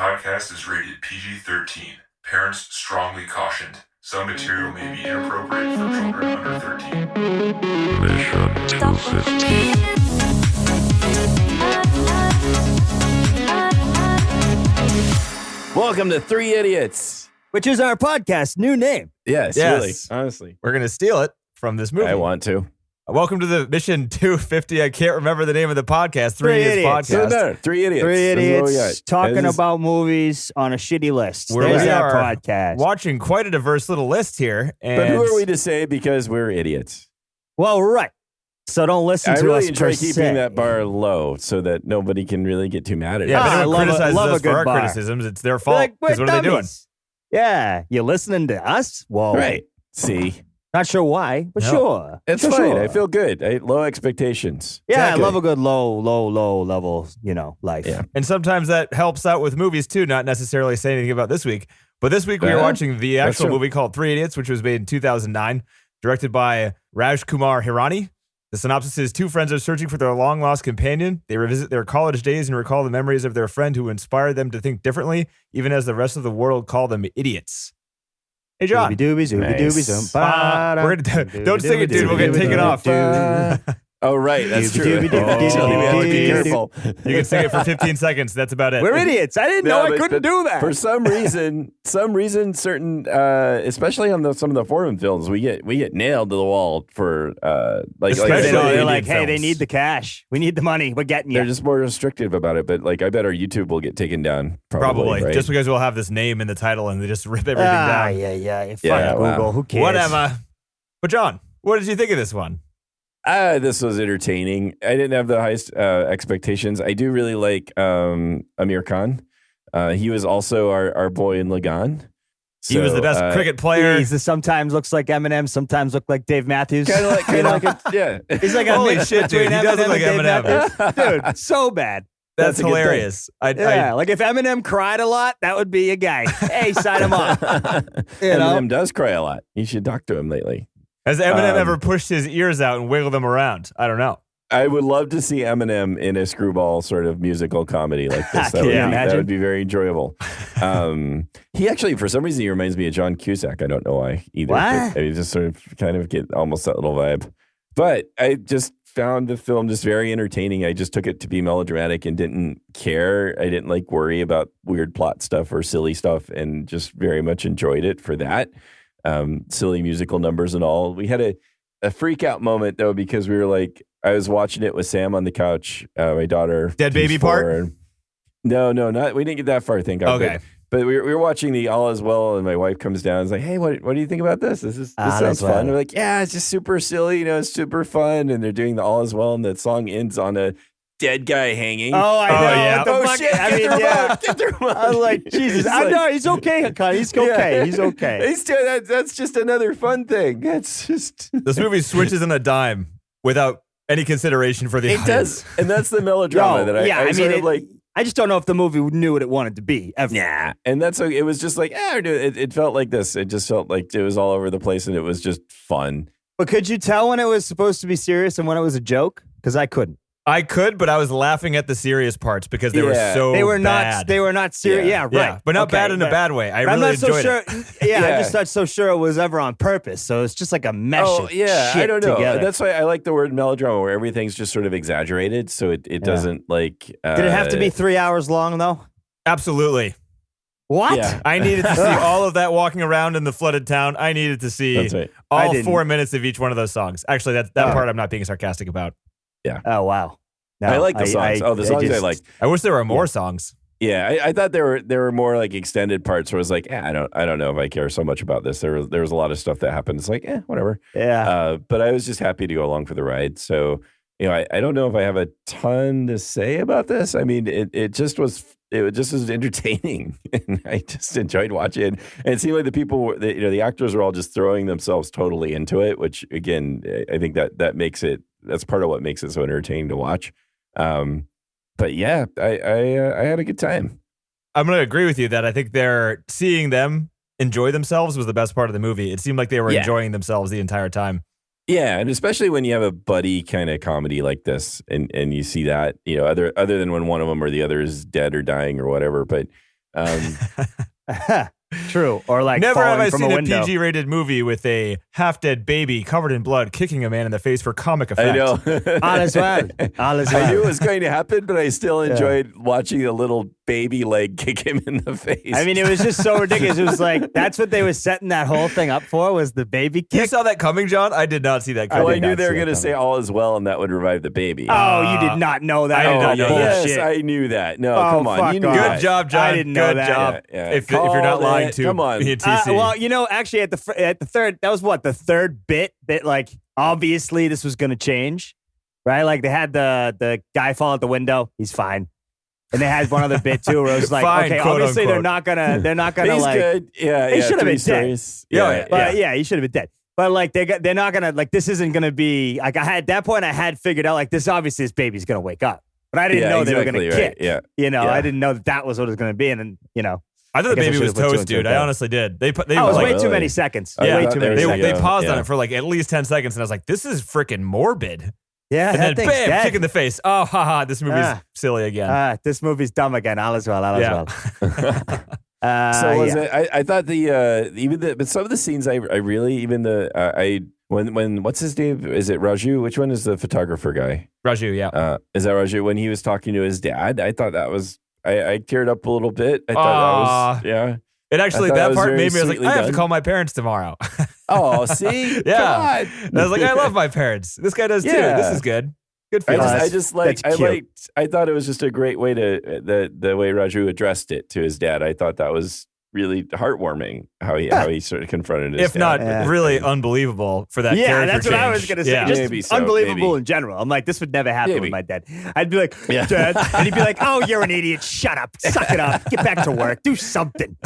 podcast is rated PG-13. Parents strongly cautioned. Some material may be inappropriate for children under 13. Mission 250. Welcome to Three Idiots, which is our podcast new name. Yes, really, honestly. We're going to steal it from this movie. I want to. Welcome to the Mission 250. I can't remember the name of the podcast. Three Idiots podcast. No, Three Idiots. Three This is what we idiots got. talking about movies on a shitty list. Where There's we our are podcast. Watching quite a diverse little list here. And But who are we to say because we're idiots? Well, right. So don't listen I to really us enjoy per keeping se. that bar low so that nobody can really get too mad at Yeah, us. if I anyone criticizes love a us for good our bar. criticisms, it's their They're fault. like, Because we're what are they doing? dummies. Yeah, you're listening to us? Well, Right. See? not sure why, but No. sure. It's Sure, fine. sure. I feel good. Low expectations. Yeah, Exactly. I love a good low level, life. Yeah. And sometimes that helps out with movies too, not necessarily saying anything about this week. But this week we were watching the That's actual true. movie called Three Idiots, which was made in 2009, directed by Rajkumar Hirani. The synopsis is two friends are searching for their long-lost companion. They revisit their college days and recall the memories of their friend who inspired them to think differently, even as the rest of the world called them idiots. Hey, John. Doobie doobie Nice. doobie zoom. We're gonna don't sing it, dude. We'll get taken off. Oh, right. That's true. Doobie doobie doobie Tell me we have to be doobie doobie. careful. You can sing it for 15 seconds. That's about it. We're idiots. I didn't know I couldn't do that. For some reason, certain, especially on some of the foreign films, we get nailed to the wall for Especially They're Indian like, hey, they films. need the cash. We need the money. We're getting they're you. just more restrictive about it. But I bet our YouTube will get taken down. Probably. right? Just because we'll have this name in the title and they just rip everything down. Yeah. Fuck Yeah, Google. wow. Who cares? Whatever. But John, what did you think of this one? This was entertaining. I didn't have the highest expectations. I do really like Amir Khan. He was also our boy in Lagan. He was the best cricket player. He sometimes looks like Eminem, sometimes look like Dave Matthews. Kind of like He's He's like a Holy mix shit, dude. between He does look Eminem like and Dave Eminem. Matthews. Dude, so bad. That's That's a good thing. hilarious. Yeah, like if Eminem cried a lot, that would be a guy. Hey, sign him up. You know? Eminem does cry a lot. You should talk to him lately. Has Eminem ever pushed his ears out and wiggled them around? I don't know. I would love to see Eminem in a screwball sort of musical comedy like this. Can you That imagine? would be very enjoyable. He actually, for some reason, he reminds me of John Cusack. I don't know why either. What? But I just sort of kind of get almost that little vibe. But I just found the film just very entertaining. I just took it to be melodramatic and didn't care. I didn't worry about weird plot stuff or silly stuff and just very much enjoyed it for that. Silly musical numbers and all. We had a freak out moment though, because we were I was watching it with Sam on the couch. My daughter. Dead baby who's 4, part? and- No, not. We didn't get that far. Thank God. Okay. But we were watching the All Is Well, and my wife comes down and is like, "Hey, what do you think about this? This sounds that's fun." well. We're like, "Yeah, it's just super silly. It's super fun." And they're doing the All Is Well, and the song ends on a dead guy hanging. Oh, I know. yeah. What the Oh fuck? shit! I Get mean, the yeah. remote! Get the remote! I was like, Jesus. It's I know. He's okay, Con. He's okay. Yeah. He's okay. That's just another fun thing. That's just This movie switches on a dime without any consideration for the it audience. does, and that's the melodrama No, that I yeah, I sort mean, of I just don't know if the movie knew what it wanted to be. Ever. Nah, and that's it was just it felt like this. It just felt like it was all over the place, and it was just fun. But could you tell when it was supposed to be serious and when it was a joke? Because I couldn't. I could, but I was laughing at the serious parts because they were Yeah. so They were bad. not. They were not serious. Yeah, right. Yeah, but not Okay, bad in a but- bad way. I but I'm really not so enjoyed sure. it. Yeah, Yeah. I'm just not so sure it was ever on purpose. So it's just like a mesh Oh of yeah, shit I don't know. together. That's why I like the word melodrama, where everything's just sort of exaggerated, so it doesn't Did it have to be 3 hours long though? Absolutely. What? Yeah. I needed to see all of that walking around in the flooded town. I needed to see That's right. I all didn't. 4 minutes of each one of those songs. Actually, that part I'm not being sarcastic about. Oh wow. No, I like the songs. The songs I like. I wish there were more songs. Yeah, I thought there were more extended parts where it was I don't know if I care so much about this. There was a lot of stuff that happened. It's whatever. Yeah. But I was just happy to go along for the ride. So I don't know if I have a ton to say about this. I mean, it just was entertaining, and I just enjoyed watching it. And it seemed like the people, the actors were all just throwing themselves totally into it, which again, I think that makes it. That's part of what makes it so entertaining to watch. But yeah, I had a good time. I'm going to agree with you that I think seeing them enjoy themselves was the best part of the movie. It seemed like they were enjoying themselves the entire time. Yeah, and especially when you have a buddy kind of comedy like this, and you see that, other than when one of them or the other is dead or dying or whatever. But True. Or like Never have falling I from seen a a window. PG-rated movie with a half-dead baby covered in blood kicking a man in the face for comic effect. I know. All is well. All is well. I knew it was going to happen, but I still enjoyed watching a little baby leg kick him in the face. I mean, it was just so ridiculous. It was like, that's what they were setting that whole thing up for, was the baby You kick. saw that coming, John? I did not see that coming. well, I did knew not they were see it going to coming. say all is well, and that would revive the baby. Oh, you did not know that. I did not know that. Yes, I knew that. No, Oh, come on. fuck You knew off. that. Good job, John. I didn't know Good that. job. Yeah, If you're not called lying it. to Come on. me and TC. Well, you know, actually at the third, that was what, the third bit that like, obviously this was going to change, right? Like they had the guy fall out the window. He's fine. And they had one other bit too, where it was like, Fine, okay, quote, obviously unquote. they're not gonna He's like, good. Yeah, He yeah, should have been 3 dead. stories. Yeah, but yeah, he should have been dead. But like they're not gonna like, this isn't gonna be like, at that point I had figured out like, this obviously this baby's gonna wake up, but I didn't know they were gonna exactly right. kick. Yeah. You know, Yeah. I didn't know that was what it was gonna be, and then I thought the I guess I baby was should've put two toast, and two dude. I together. honestly did. They it was Oh, way too really? many seconds. I Way thought too there many was They, like seconds. they paused on Yeah. it for like at least 10 seconds, and I was like, this is freaking morbid. Yeah, And that then thing's bam, dead. kick in the face. Oh, haha, this movie's silly again. This movie's dumb again. All is well. All is Yeah. well. So was yeah. it? I thought but some of the scenes I really when what's his name? Is it Raju? Which one is the photographer guy? Raju, yeah. Is that Raju? When he was talking to his dad, I thought that was I teared up a little bit. I thought that was yeah. It actually, I thought that it was part very made me, I was like, sweetly I have to done. call my parents tomorrow. Oh, see, Yeah. God. And I was like, I love my parents. This guy does too. Yeah. This is good. Good for I you. just, I just like that's cute. I thought it was just a great way to the way Raju addressed it to his dad. I thought that was really heartwarming how he sort of confronted his If dad. not Yeah. really unbelievable for that Yeah, character that's what I was change. gonna say. Yeah. Just Maybe so, unbelievable maybe. in general. I'm like, this would never happen Maybe. with my dad. I'd be like, Yeah. Dad, and he'd be like, oh, you're an idiot. Shut up. Suck it up. Get back to work. Do something.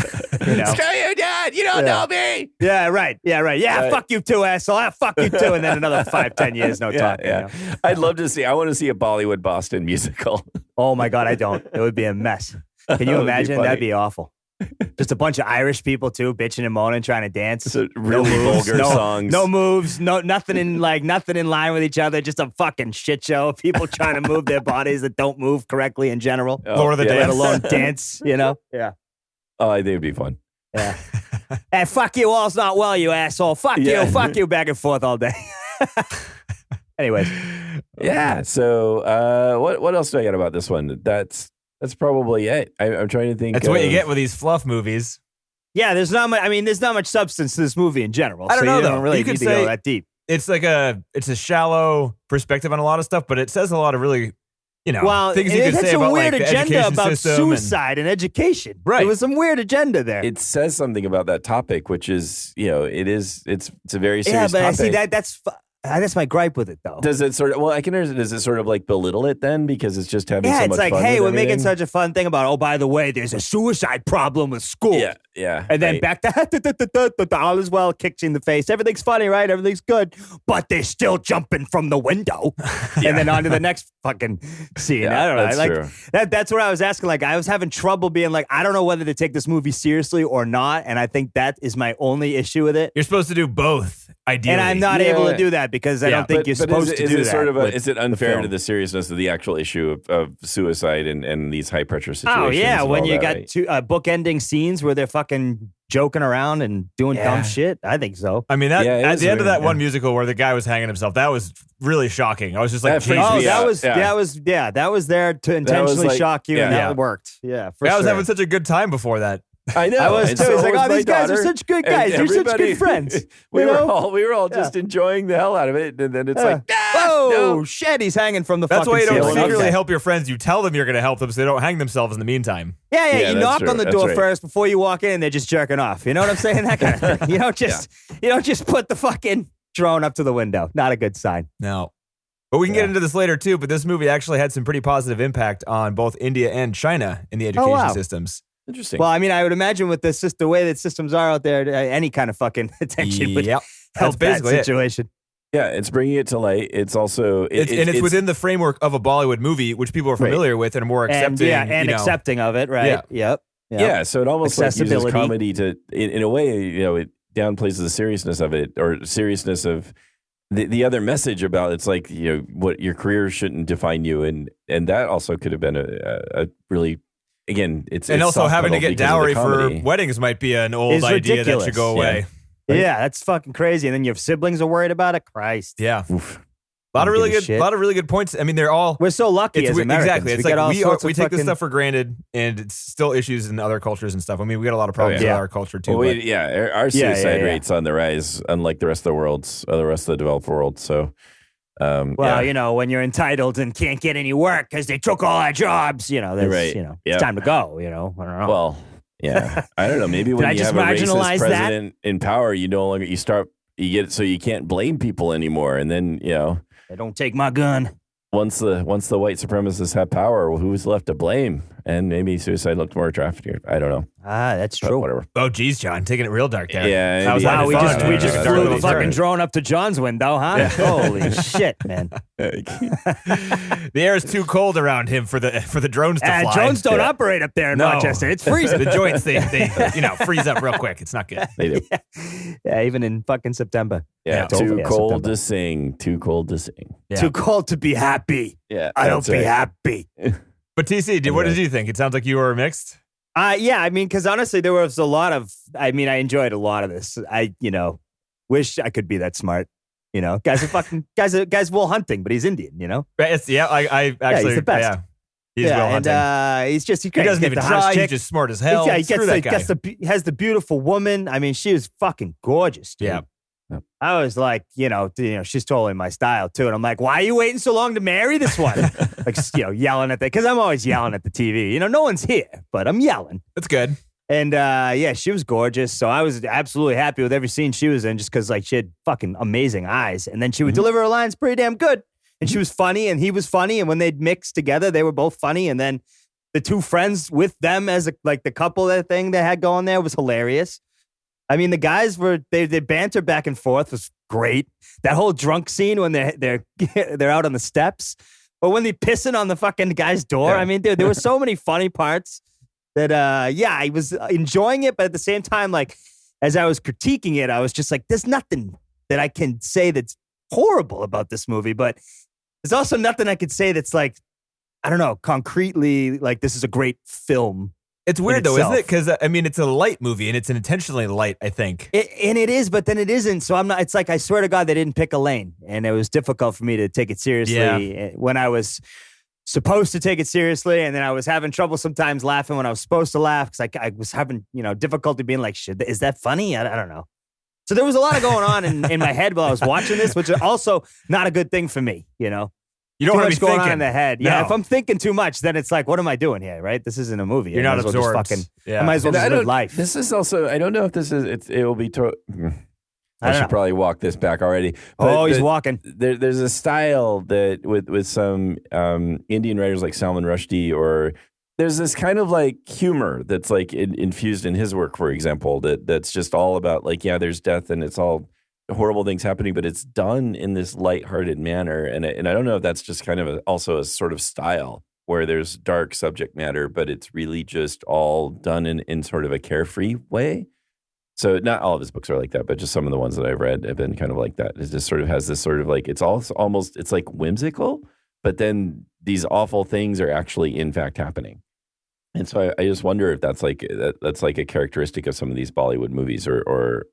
You know? Screw you, Dad! You don't know me. Yeah, right. Yeah, right. Yeah, Right. fuck you too, asshole. Yeah, fuck you too. And then another 5-10 years, no Yeah, talking. yeah. You know? I'd love to see. I want to see a Bollywood Boston musical. Oh my God, I don't. It would be a mess. Can That you would be imagine? funny. That'd be awful. Just a bunch of Irish people too, bitching and moaning, trying to dance. So really vulgar no, songs. No moves, nothing in line with each other. Just a fucking shit show. People trying to move their bodies that don't move correctly in general, Oh, Lord of the yeah. let Dance. alone dance. You know? Yeah. Oh, I think it'd be fun. Yeah. Hey, fuck you, all's not well, you asshole. Fuck Yeah. you, fuck you, back and forth all day. Anyways, Yeah. So what else do I got about this one? That's probably it. I'm trying to think. That's what you of- get with these fluff movies. yeah, there's not much. I mean, there's not much substance to this movie in general. I don't so know, you though. don't really You could need to go say- that deep. It's like it's a shallow perspective on a lot of stuff, but it says a lot of really, Well, things you it could had say some about weird like the agenda education about system suicide and education. Right. There was some weird agenda there. It says something about that topic, which is it's a very yeah, serious but I topic. see that's my gripe with it though. Does it sort of? Well, I can understand. Does it sort of like belittle it then because it's just having Yeah, so it's much like, fun hey, with we're making everything? such a fun thing about, oh, by the way, there's a suicide problem with school. Yeah. And then right. back to all is well, kicks you in the face. Everything's funny, right? Everything's good. But they're still jumping from the window. And then on to the next fucking scene. Yeah, I don't know. that's Like true. that's what I was asking. Like, I was having trouble being like, I don't know whether to take this movie seriously or not. And I think that is my only issue with it. You're supposed to do both, ideally. And I'm not Yeah. able to do that because I Yeah, don't think you're supposed is to it, do is it that. sort of with is it the unfair to film. the seriousness of the actual issue of suicide and these high pressure situations? Oh yeah, and when all you that, got right? two book-ending scenes where they're fucking joking around and doing Yeah. dumb shit, I think so. I mean, that Yeah, it at is the end of weird, that one yeah. musical where the guy was hanging himself, that was really shocking. I was just like, That freaked Jesus. me Oh, out. that was there to intentionally like- shock you, and yeah. that worked. Yeah, for I was sure. having such a good time before that. I know. I was and too. so It's like, was oh, my these guys are daughter, such good and guys. They're such everybody- good friends. we you were know? all just enjoying the hell out of it, and then it's like, oh no. shit, he's hanging from the That's fucking why you don't ceiling. secretly Okay. help your friends. You tell them you're going to help them so they don't hang themselves in the meantime. Yeah, Yeah, you that's knock true. on the That's door right. first before you walk in, and they're just jerking off. You know what I'm saying? That kind of thing. You don't just put the fucking drone up to the window. Not a good sign. No. But we can get Yeah. into this later too, but this movie actually had some pretty positive impact on both India and China in the education wow. systems. Interesting. Well, I mean, I would imagine with the way that systems are out there, any kind of fucking attention would Yep. help That's that basically it. situation. yeah, it's bringing it to light. It's also It's within the framework of a Bollywood movie, which people are familiar with and are more accepting. and accepting of it, right? Yeah. Yep. Yeah, so it almost like uses Accessibility. comedy to, in a way, it downplays the seriousness of it, or seriousness of the other message about it's like, what your career shouldn't define you, and that also could have been a really again, it's And also having to soft-pedaled get because of the dowry for comedy. weddings might be an old Is idea that ridiculous. should go away. Yeah, that's fucking crazy. And then your siblings are worried about it. Christ. Yeah. Oof. A lot of Don't really give a good, shit. lot of really good points. I mean, they're all We're so lucky as Americans. exactly. It's we get all like sorts we of take this fucking- stuff for granted, and it's still issues in other cultures and stuff. I mean, we got a lot of problems yeah. with our culture too. Well, but- our suicide yeah. rate's on the rise, unlike the rest of the rest of the developed world. So, Well, you know, when you're entitled and can't get any work because they took all our jobs, you know, there's, Right. you know, Yep. it's time to go. You know, I don't know. well, yeah, I don't know. Maybe when I you just have a racist marginalize that? president in power, you no longer you get so you can't blame people anymore, and then they don't take my gun. once the white supremacists have power, well, who's left to blame? And maybe suicide looked more attractive. I don't know. That's But true. whatever. Oh, geez, John, taking it real dark there. Yeah, That was maybe. Wow, having we fun. just No, we no, just no, flew no, the no, fucking no. drone up to John's window, huh? Holy shit, man! The air is too cold around him for the drones to fly. Drones don't Yeah. operate up there in No. Rochester. It's freezing. The joints they freeze up real quick. It's not good. They do. Yeah, even in fucking September. Yeah, Yeah, too yeah, cold September. to sing. Too cold to sing. Yeah. Too cold to be happy. Yeah, I don't that's be right. happy. But TC, what Anyway. did you think? It sounds like you were mixed. Yeah, I mean, because honestly, there was a lot of. I mean, I enjoyed a lot of this. I, wish I could be that smart. You know, guys are fucking guys Will Hunting, but he's Indian. You know, Right, I actually he's the best. Yeah, he's yeah, well hunting. and he He doesn't even try. He's just smart as hell. Yeah, he Screw that guy. has the beautiful woman. I mean, she was fucking gorgeous. Dude. Yeah. I was like, she's totally my style too. And I'm like, why are you waiting so long to marry this one? Like, yelling at because I'm always yelling at the TV. No one's here, but I'm yelling. That's good. And yeah, she was gorgeous. So I was absolutely happy with every scene she was in just because she had fucking amazing eyes. And then she would deliver her lines pretty damn good. And she was funny and he was funny. And when they'd mixed together, they were both funny. And then the two friends with them as the couple that thing they had going there was hilarious. I mean, the guys they banter back and forth was great. That whole drunk scene when they're out on the steps, or when they're pissing on the fucking guy's door. Yeah. I mean, dude, there were so many funny parts that I was enjoying it, but at the same time, as I was critiquing it, I was just like, there's nothing that I can say that's horrible about this movie, but there's also nothing I could say that's I don't know, concretely this is a great film. It's weird in though, isn't itself. it? Because I mean, it's a light movie and it's intentionally light. I think. And it is, but then it isn't. So I'm not. It's I swear to God, they didn't pick a lane, and it was difficult for me to take it seriously when I was supposed to take it seriously, and then I was having trouble sometimes laughing when I was supposed to laugh because I was having difficulty being like, shit, is that funny? I don't know. So there was a lot going on in my head while I was watching this, which is also not a good thing for me. You don't Too want much to be going thinking on in the head. Yeah, No. if I'm thinking too much, then it's what am I doing here? Right? This isn't a movie. You're I not might as well just absorbed. fucking. Yeah. I might as well And just live life. This is also. I don't know if this is. It will be. I don't should know. probably walk this back already. Oh, he's walking. There's a style that with some Indian writers like Salman Rushdie, or there's this kind of humor that's infused in his work, for example. That's just all about there's death and it's all horrible things happening, but it's done in this lighthearted manner. And I don't know if that's just kind of also a sort of style where there's dark subject matter, but it's really just all done in sort of a carefree way. So not all of his books are like that, but just some of the ones that I've read have been kind of like that. It just sort of has this sort of it's almost it's whimsical, but then these awful things are actually in fact happening. And so I just wonder if that's that's a characteristic of some of these Bollywood movies or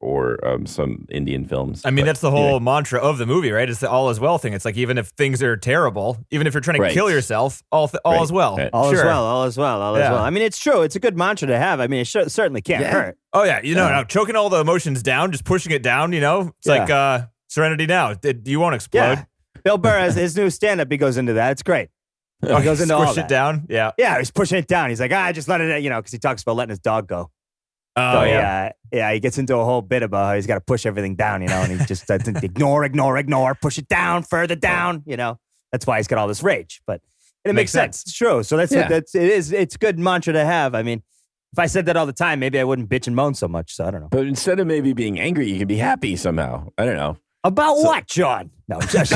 some Indian films. I mean, But that's the whole anyway. mantra of the movie, right? It's the all is well thing. It's even if things are terrible, even if you're trying to Right. kill yourself, all Right. is well. Right. All Sure. is well, all is well, all is Yeah. well. I mean, it's true. It's a good mantra to have. I mean, it certainly can't Yeah. hurt. Oh yeah, no, choking all the emotions down, just pushing it down. It's like Serenity Now. You won't explode. Yeah. Bill Burr has his new stand-up. He goes into that. It's great. Oh, He goes into all squish that. it down. Yeah. Yeah, he's pushing it down. He's like, just let it, because he talks about letting his dog go. Oh So, yeah. he gets into a whole bit about how he's got to push everything down, and he just ignore, push it down, further down, That's why he's got all this rage. But and it makes sense. It's true. So it's a good mantra to have. I mean, if I said that all the time, maybe I wouldn't bitch and moan so much. So I don't know. But instead of maybe being angry, you can be happy somehow. I don't know. About what, John? No, just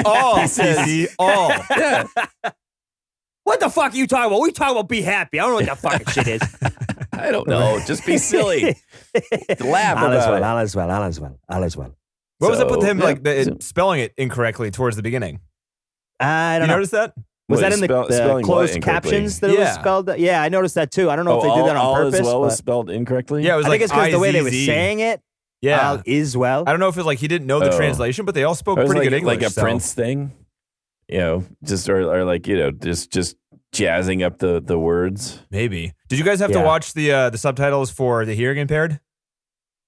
All, CC, all. Yeah. What the fuck are you talking about? We talking about be happy. I don't know what that fucking shit is. I don't know. Just be silly. Laugh All is about well, it. all is well, all is well, all is well. What was up with him So, yeah. spelling it incorrectly towards the beginning? I You don't know. notice that? Was What, that in the spelling what closed incorrectly? captions that it was Yeah. spelled? Yeah, I noticed that too. I don't know if they did that on all purpose. as well but was spelled incorrectly. Yeah, it was I like think it's because the way they were IZZ. saying it. Yeah. Is well. I don't know if it's like he didn't know the Oh. translation, but they all spoke It was pretty like, good English. like a so. Prince thing, just or like just jazzing up the words. Maybe. Did you guys have to Yeah. watch the subtitles for the hearing impaired?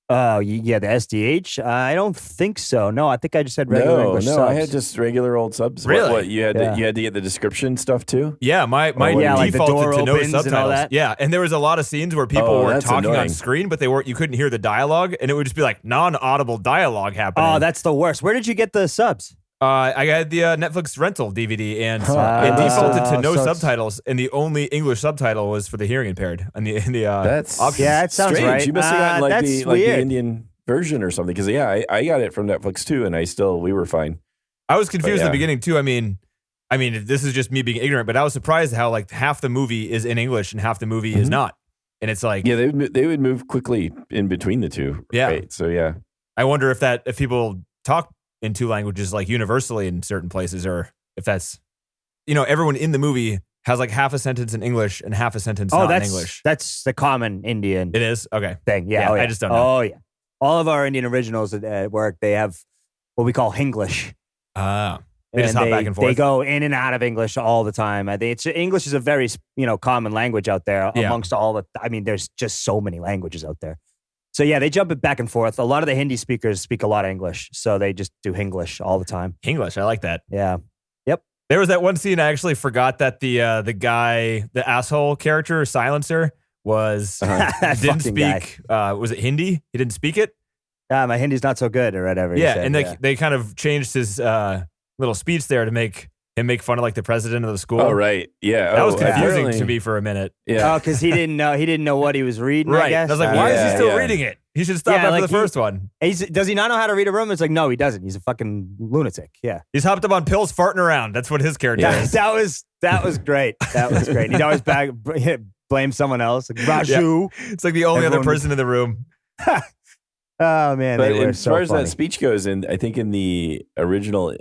Oh, yeah, the SDH? I don't think so. No, I think I just had regular No, English no, subs. I had just regular old subs. Really? What you had Yeah. to, you had to get the description stuff too? Yeah, my yeah, like the default door to no opens and all subtitles. that? Yeah, and there was a lot of scenes where people Oh, were that's talking on annoying. screen, but you couldn't hear the dialogue, and it would just be like non-audible dialogue happening. Oh, that's the worst. Where did you get the subs? I had the Netflix rental DVD, and Huh. it defaulted to Oh, no so it's- subtitles, and the only English subtitle was for the hearing impaired. And the That's options. Yeah, that sounds strange. right. You must have gotten like That's the weird. Indian version or something. Because I got it from Netflix too, and we were fine. I was confused in yeah. the beginning too. I mean, this is just me being ignorant, but I was surprised how like half the movie is in English and half the movie is not, and it's like, Yeah, they would move quickly in between the two. Yeah. Right? So yeah. I wonder if people talk in two languages like universally in certain places, or if that's, everyone in the movie has like half a sentence in English and half a sentence not in English. That's the common Indian It is okay. thing. Yeah, Yeah, oh, yeah. I just don't know. Oh, yeah. All of our Indian originals at work, they have what we call Hinglish. They just hop back and forth. They go in and out of English all the time. I think English is a very common language out there Yeah. amongst all the. I mean, there's just so many languages out there. So yeah, they jump it back and forth. A lot of the Hindi speakers speak a lot of English, so they just do Hinglish all the time. English, I like that. Yeah. There was that one scene I actually forgot that the guy, the asshole character, Silencer, was That didn't fucking guy. speak. Was it Hindi? He didn't speak it. My Hindi's not so good or whatever. he Yeah, said, and yeah. they kind of changed his little speech there to make him make fun of like the president of the school. Oh right. Yeah. That was Oh, confusing apparently- to me for a minute. Yeah. Oh, because he didn't know what he was reading. I Right. guess. I was like, why is he Yeah, still yeah. reading it? He should stop Yeah, after like the first one. Does he not know how to read a room? It's like, no, he doesn't. He's a fucking lunatic. Yeah. He's hopped up on pills farting around. That's what his character Yeah. is. That was great. That was great. He'd always blame someone else. Like, Raju. It's like the only other Everyone- person in the room. Oh man, But they were as so far as funny. that speech goes, and I think in the original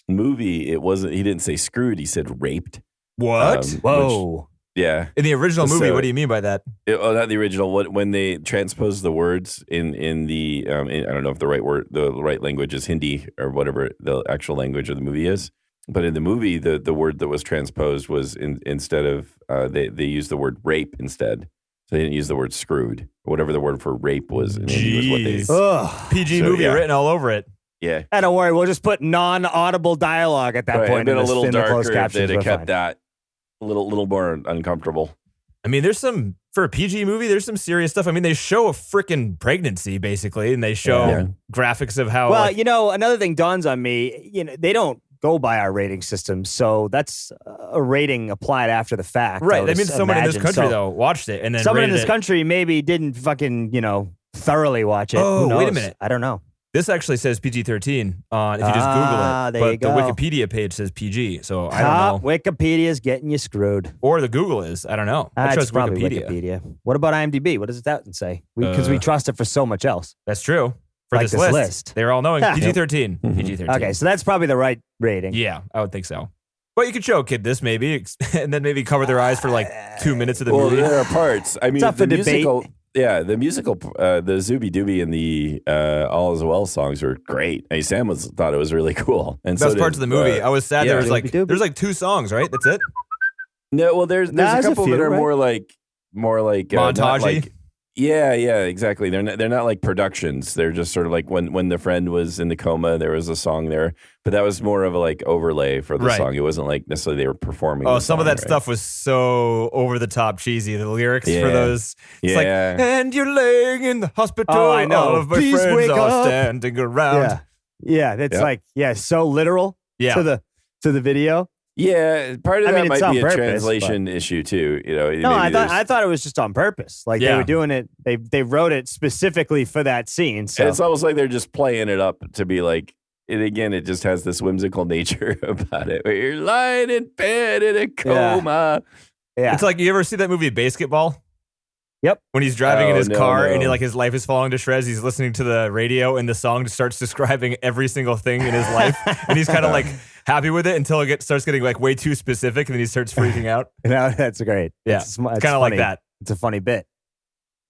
movie, it wasn't. He didn't say screwed. He said raped. What? Whoa. Yeah. In the original movie, So- what do you mean by that? Not the original. When they transpose the words in the I don't know if the right language is Hindi or whatever the actual language of the movie is. But in the movie, the word that was transposed was instead of they used the word rape instead. So they didn't use the word screwed or whatever the word for rape was. In Hindi was what they. Jeez. Ugh. PG So, movie yeah. written all over it. Yeah. Don't worry. We'll just put non-audible dialogue at that Right, point. it'd been a in the- little in the darker closed if captions. they'd have We're kept fine. that a little more uncomfortable. I mean, for a PG movie, there's some serious stuff. I mean, they show a freaking pregnancy basically, and they show Yeah. graphics of how. Well, like, another thing dawns on me. They don't go by our rating system, so that's a rating applied after the fact. right. I would That means someone in this imagine. country So though watched it and then someone in rated this it. country maybe didn't fucking thoroughly watch it. Oh, Who wait a knows? minute. I don't know. This actually says PG-13 if you just Google it. There But you the go. Wikipedia page says PG, so I don't know. Wikipedia's getting you screwed. Or the Google is. I don't know. I It's trust probably Wikipedia. Wikipedia. What about IMDb? What does that say? Because we trust it for so much else. That's true. For Like this this list. list. They're all knowing Yeah. PG-13. Mhm. PG-13. Okay, so that's probably the right rating. Yeah, I would think so. But you could show a kid this maybe, and then maybe cover their eyes for like 2 minutes of the Well, movie. there are parts. I mean, up the for debate. musical. Yeah, the musical, the Zooby Dooby and the All Is Well songs are great. I mean, Sam thought it was really cool. And Best so parts of the movie. I was sad yeah. there was like Doobie-doobie. there's like 2 songs, right? That's it. no. Well, there's Nah, a there's a couple few, that are right? more like not Montage-y? like- yeah, exactly. They're not like productions. They're just sort of like when the friend was in the coma, there was a song there, but that was more of a like overlay for the Right. song. It wasn't like necessarily they were performing. Oh, the some of song, that right? stuff was so over the top cheesy. The lyrics for Yeah. those. It's like, Yeah. and you're laying in the hospital. Oh, I know. All of my Please friends wake are up. standing around. Yeah, that's Yep. so literal Yeah. to the video. Yeah, part of I that mean, it's might on be a purpose, translation issue too. No, maybe I there's- thought it was just on purpose. Like they Yeah. were doing it. They wrote it specifically for that scene. So And it's almost like they're just playing it up to be like, and again, it just has this whimsical nature about it. Where you're lying in bed in a coma. yeah, It's like, you ever see that movie Basketball? Yep. When he's driving in Oh, his no, car no. and his life is falling to shreds, he's listening to the radio and the song just starts describing every single thing in his life. And he's kind of like happy with it until it starts getting like way too specific and then he starts freaking out. No, that's great. Yeah. It's Kind of like funny. that. It's a funny bit.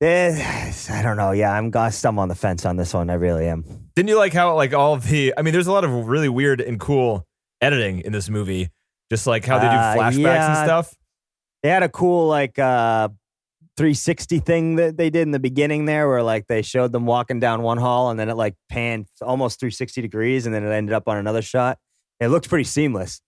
I don't know. Yeah, I'm on the fence on this one. I really am. Didn't you like how like all of the, I mean, there's a lot of really weird and cool editing in this movie. Just like how they do flashbacks and stuff. They had a cool like 360 thing that they did in the beginning there where like they showed them walking down one hall and then it like panned almost 360 degrees and then it ended up on another shot. It looked pretty seamless.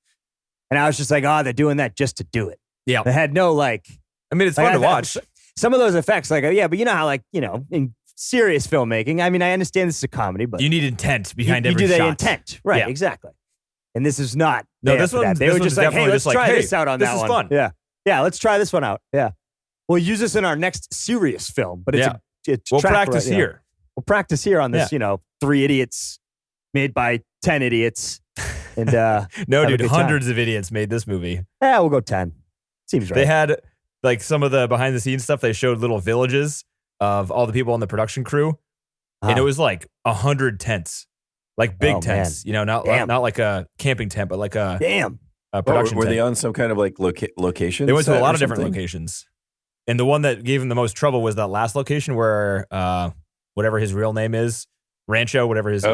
And I was just like, oh, they're doing that just to do it. Yeah. They had no like, I mean, it's fun to watch. Some of those effects, like, yeah, but you know how like, you know, in serious filmmaking, I mean, I understand this is a comedy, but You need intent behind you every do shot. the intent. Right, Yeah. Exactly. And this is not. No, there this for that. one's- They this were one's just like, hey, definitely let's just like, try hey, this out on this that is one. fun. Yeah. Yeah, let's try this one out. Yeah. We'll use this in our next serious film, but it's We'll track practice right, here. We'll practice here on this, Yeah. you know, 3 idiots made by 10 idiots. And No, have a dude, good time. hundreds of idiots made this movie. Yeah, we'll go 10. Seems right. They had like some of the behind the scenes stuff. They showed little villages of all the people on the production crew, and it was like 100 tents, like big Oh, tents. man. You know, Damn. not like a camping tent, but like a Damn. production were tent. they on some kind of like location? They went to a set lot or of different something? locations, and the one that gave him the most trouble was that last location where whatever his real name is, Rancho, whatever his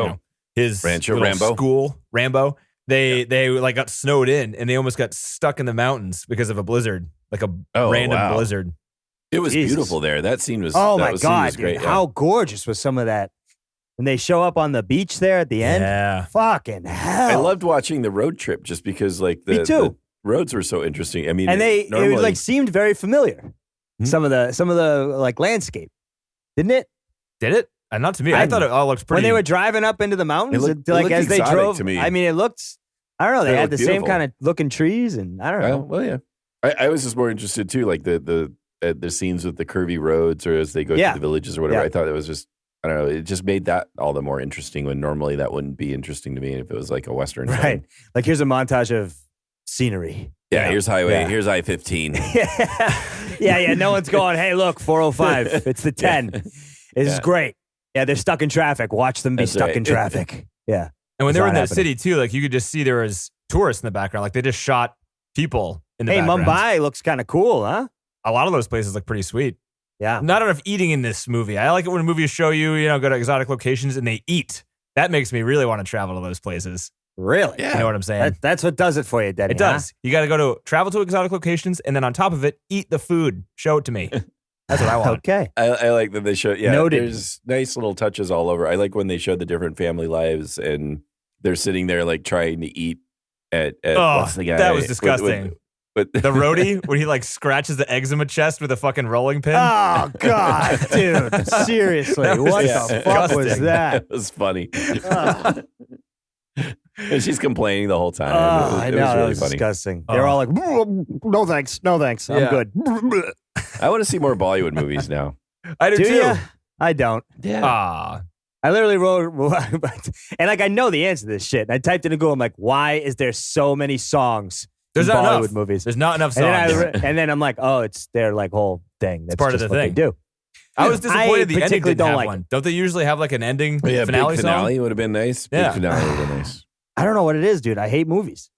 his Rancho little Rambo? school Rambo. They like got snowed in, and they almost got stuck in the mountains because of a blizzard, like a random wow. blizzard. It was Jesus. beautiful there. That scene was. Oh that my scene God, was great. dude. How gorgeous was some of that when they show up on the beach there at the end? Yeah. Fucking hell. I loved watching the road trip just because like Me the too. roads were so interesting. I mean, And it normally, like seemed very familiar. Hmm? Some of the like landscape, didn't it? Did it? Not to me. I thought it all looked pretty. When they were driving up into the mountains, It looked like as they exotic drove. to me. I mean, it looked. I don't know. They It had the looked same beautiful. kind of looking trees, and I don't know. well, yeah. I was just more interested too, like the scenes with the curvy roads or as they go Yeah. to the villages or whatever. Yeah. I thought it was just. I don't know. It just made that all the more interesting when normally that wouldn't be interesting to me if it was like a Western. film. Right. Like here's a montage of scenery. Yeah. Here's highway. Yeah. Here's I-15. yeah. No one's going, hey, look, 405. It's the 10. This is Yeah. great. Yeah, they're stuck in traffic. Watch them be That's stuck right. in traffic. Yeah. and when It's they were not in that happening. city too, like you could just see there was tourists in the background. Like they just shot people in the Hey, background. Mumbai looks kind of cool, huh? A lot of those places look pretty sweet. Yeah. Not enough eating in this movie. I like it when movies show you, go to exotic locations and they eat. That makes me really want to travel to those places. Really? Yeah. You know what I'm saying? That's what does it for you, Denny. It does. You got to go to travel to exotic locations and then on top of it, eat the food. Show it to me. That's what I Huh? want. Okay. I like that they show. Yeah, Noted. there's nice little touches all over. I like when they show the different family lives and they're sitting there like trying to eat at Oh, what's the guy? that was disgusting. With The roadie, when he like scratches the eczema chest with a fucking rolling pin. Oh, God, dude. Seriously. That was What the disgusting. fuck was that? It was funny. Ugh. And she's complaining the whole time. Oh, I it know. was That really was funny. disgusing. Oh. They're all like, no thanks. No thanks. I'm Yeah. good. I want to see more Bollywood movies now. I do, Do too. you? I don't. Yeah. Ah. I literally wrote, and like I know the answer to this shit. And I typed in Google, I'm like, why is there so many songs There's in not Bollywood enough. movies? There's not enough And then, songs. and then I'm like, oh, it's their like whole thing. That's part of just the what thing. They do. I was disappointed the ending particularly didn't don't have like one. Don't they usually have like an ending Yeah, finale big song? finale would have been nice. Big Yeah. finale would have been nice. I don't know what it is, dude. I hate movies.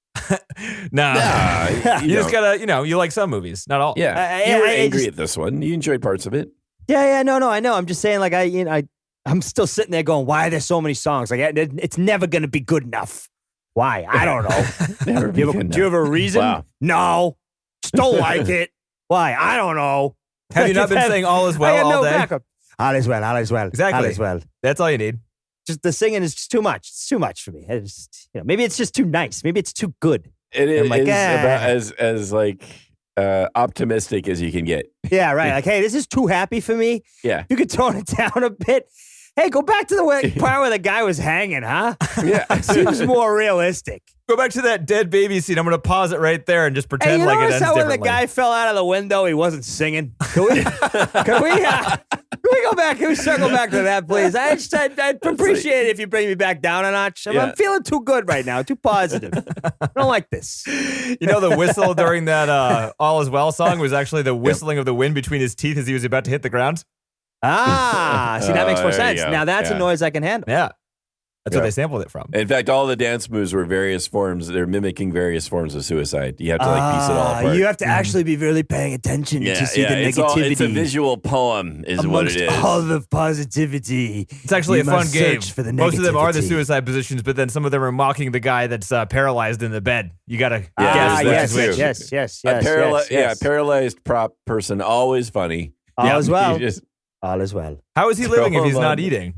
Nah. Nah, You just don't. gotta, you like some movies, not all. Yeah, I- you were I angry just- at this one. You enjoyed parts of it. Yeah, no, I know. I'm just saying, like, I'm still sitting there going, why are there so many songs? Like, it's never going to be good enough. Why? I don't know. Never Do you have a reason? Wow. No. Just don't like it. Why? I don't know. Have you not been saying all is well I had all no day? backup. All is well. All is well. Exactly. All is well. That's all you need. Just the singing is just too much. It's too much for me. Maybe it's just too nice. Maybe it's too good. It is I'm like, about as like optimistic as you can get. Yeah, right. Like, hey, this is too happy for me. Yeah. You could tone it down a bit. Hey, go back to the part where the guy was hanging, huh? Yeah. Seems more realistic. Go back to that dead baby scene. I'm going to pause it right there and just Hey, pretend you like it notice ends how when differently. the guy fell out of the window, he wasn't singing? Can we we go back? Can we circle back to that, please? I'd appreciate it if you bring me back down a notch. I'm feeling too good right now, too positive. I don't like this. You know, the whistle during that All Is Well song was actually the whistling of the wind between his teeth as he was about to hit the ground. See, that makes more there you sense. go. Now that's a noise I can handle. Yeah. That's Yeah. what they sampled it from. In fact, all the dance moves were various forms. They're mimicking various forms of suicide. You have to like piece it all apart. You have to actually be really paying attention to see the negativity. It's a visual poem, is what it is. All the positivity. It's actually You a fun must game. search for the Most of them are the negativity. suicide positions, but then some of them are mocking the guy that's paralyzed in the bed. You got to Yeah, guess there's which that is too. which. yes. Yeah, paralyzed prop person, always funny. All is well. You just, All is well. How is he living if he's Throw him not on. eating?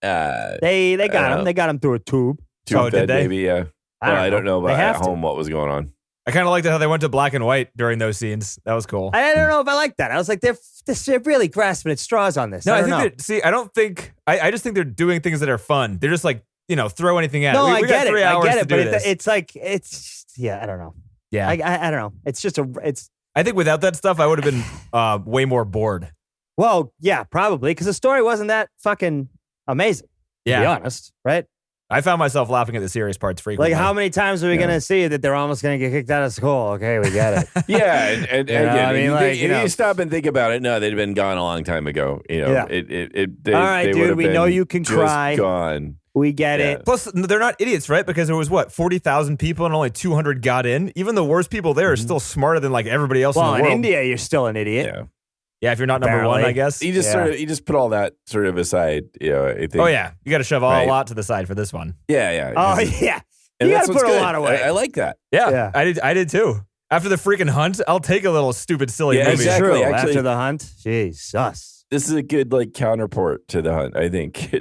They got him. They got him through a tube. tube Oh, did fed, they? maybe, yeah. I don't know They about have at to. home what was going on. I kind of liked how they went to black and white during those scenes. That was cool. I don't know if I like that. I was like, they're really grasping at straws on this. No, I I don't think know. that. See, I don't think. I just think they're doing things that are fun. They're just like throw anything at it. No, We I got get 3 it. hours I get to it. do But this. it's like I don't know. Yeah, I don't know. It's just it's. I think without that stuff, I would have been way more bored. Well, yeah, probably because the story wasn't that fucking amazing. To be honest, right? I found myself laughing at the serious parts frequently. Like, how many times are we Yeah. going to see that they're almost going to get kicked out of school? Okay, we get it. Yeah, and You know, again, I mean, you, like, think- you know. you stop and think about it. No, they'd have been gone a long time ago. You know, Yeah. they, All right, they dude, would have we been know you can just cry. Gone. We get Yeah. it. Plus, they're not idiots, right? Because there was 40,000 people and only 200 got in. Even the worst people there are still smarter than like everybody else Well, in in the world. India, you're still an idiot. Yeah, Yeah, if you're not number one, Apparently. I guess. you just Yeah. you just put all that sort of aside. You know, I think. Oh yeah, you got to shove a Right. lot to the side for this one. yeah. Oh, It's- yeah. and You that's got to what's put a good. lot away. I like that. Yeah, Yeah. I did too. After the freaking hunt, I'll take a little stupid, silly Yeah, movie. exactly. True. Actually- After the hunt, Jesus. This is a good like counterpart to the hunt. I think